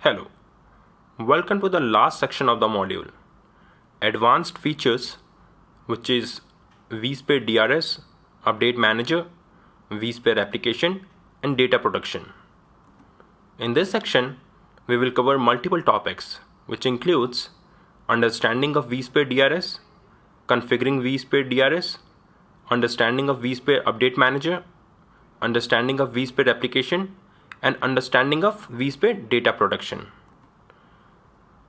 Hello, welcome to the last section of the module, Advanced Features, which is vSphere DRS, Update Manager, vSphere Application, and Data Protection. In this section, we will cover multiple topics, which includes understanding of vSphere DRS, configuring vSphere DRS, understanding of vSphere Update Manager, understanding of vSphere Application, and understanding of vSphere Data Protection.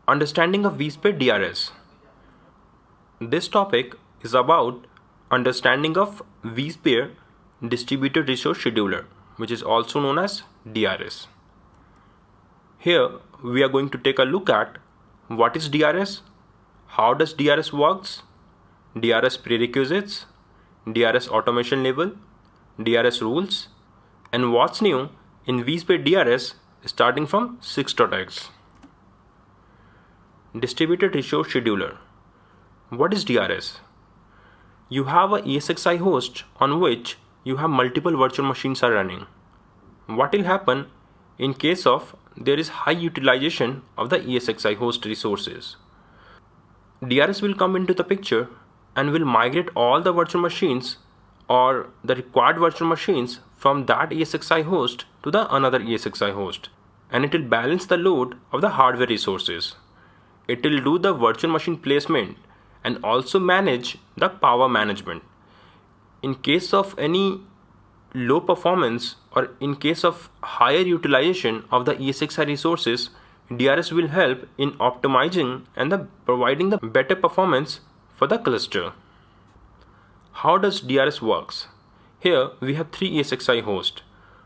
Understanding of vSphere DRS. This topic is about understanding of vSphere Distributed Resource Scheduler, which is also known as DRS. Here we are going to take a look at what is DRS, how does DRS works, DRS prerequisites, DRS automation level, DRS rules, and what's new in vSphere DRS starting from 6.x. Distributed Resource Scheduler. What is DRS? You have a ESXi host on which you have multiple virtual machines are running. What will happen in case of there is high utilization of the ESXi host resources? DRS will come into the picture and will migrate all the virtual machines or the required virtual machines from that ESXi host to the another ESXi host, and it will balance the load of the hardware resources. It will do the virtual machine placement and also manage the power management. In case of any low performance or in case of higher utilization of the ESXi resources, DRS will help in optimizing and providing the better performance for the cluster. How does DRS works? Here we have three ESXi hosts.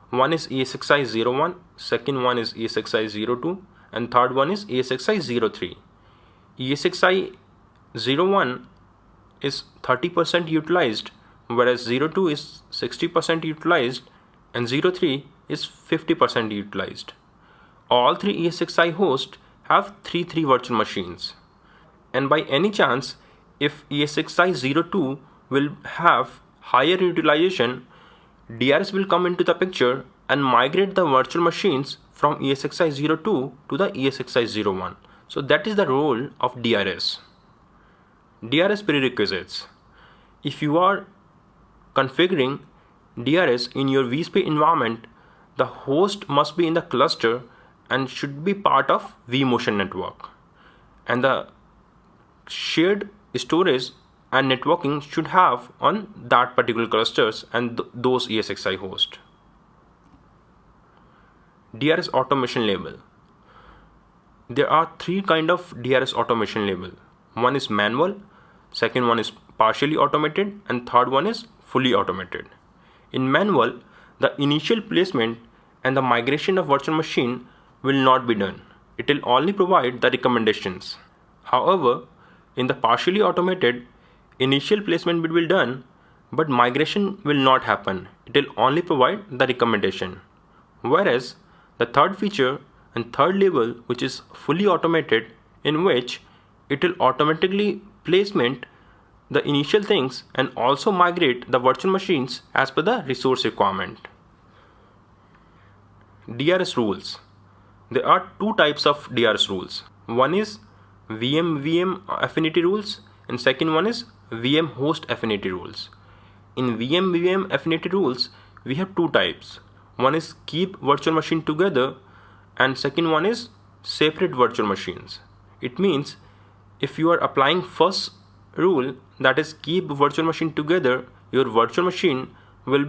One is ESXi 01, second one is ESXi 02, and third one is ESXi 03. ESXi 01 is 30% utilized, whereas 02 is 60% utilized and 03 is 50% utilized. All three ESXi hosts have 3 virtual machines. And by any chance, if ESXi 02 will have higher utilization, DRS will come into the picture and migrate the virtual machines from ESXi 02 to the ESXi 01. So that is the role of DRS. DRS prerequisites. If you are configuring DRS in your vSphere environment, the host must be in the cluster and should be part of vMotion network. And the shared storage and networking should have on that particular clusters and those ESXi hosts. DRS automation label. There are 3 kind of DRS automation label. One is manual, second one is partially automated, and third one is fully automated. In manual, the initial placement and the migration of virtual machine will not be done. It will only provide the recommendations. However, in the partially automated, initial placement will be done, but migration will not happen. It will only provide the recommendation. Whereas the third feature and third level, which is fully automated, in which it will automatically placement the initial things and also migrate the virtual machines as per the resource requirement. DRS rules. There are 2 types of DRS rules. One is VM affinity rules and second one is VM host affinity rules. In VM affinity rules, we have 2 types. One is keep virtual machine together and second one is separate virtual machines. It means if you are applying first rule, that is keep virtual machine together, your virtual machine will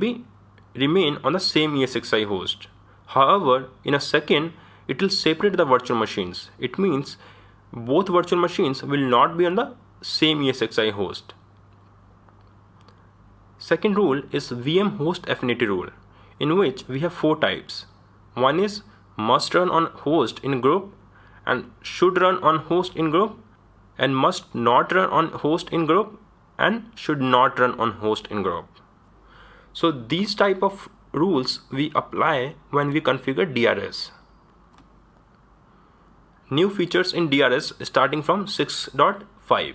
remain on the same ESXi host. However, in a second, it will separate the virtual machines. It means both virtual machines will not be on the same ESXi host. Second rule is VM host affinity rule, in which we have 4 types. One is must run on host in group and should run on host in group and must not run on host in group and should not run on host in group. So these type of rules we apply when we configure DRS. New features in DRS starting from 6.5.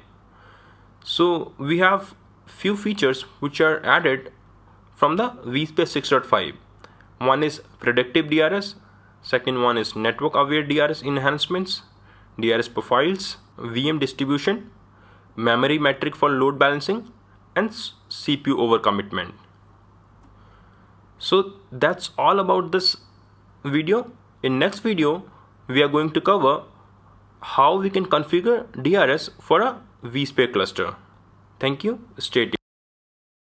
So we have few features which are added from the vSphere 6.5. One is predictive DRS, Second one is network aware DRS enhancements, DRS profiles, VM distribution, memory metric for load balancing, and CPU overcommitment. So that's all about this video. In next video, we are going to cover how we can configure DRS for a vSphere cluster. Thank you. Stay tuned.